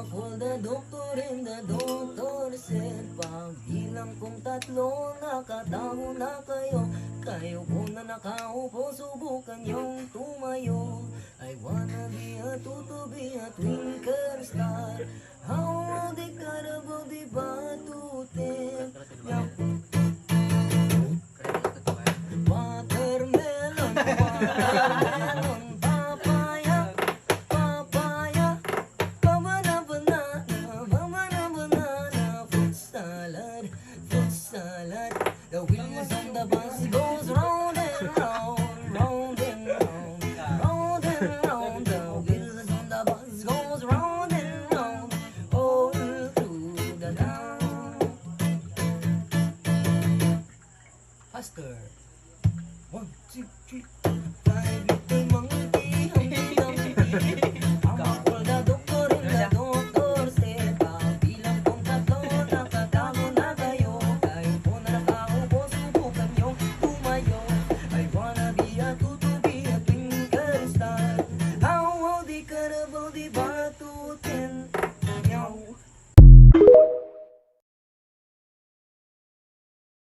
called the doctor and the doctor said, pagbilang kong tatlo, nakataho na kayo. Kayo po na nakaupo, subukan yung tumayo. I wanna be a to be a twinkle star. How the carabao di batutin. Watermelon, watermelon, papaya, papaya, banana, fruit salad, fruit salad. The wheels on the bus goes round and round, round and round, round and round. The wheels on the bus goes round and round, all through the town. Faster. 1, 2, 3, 5, little monkey, Humpty Dumpty. Ang call the doctor and the doctor said, pagbilang kong tatlo, nakatago na kayo. Kayo po na nakaupo, subukan yung tumayo. I wanna be a to be a twinkle star. How the carabao di batutin.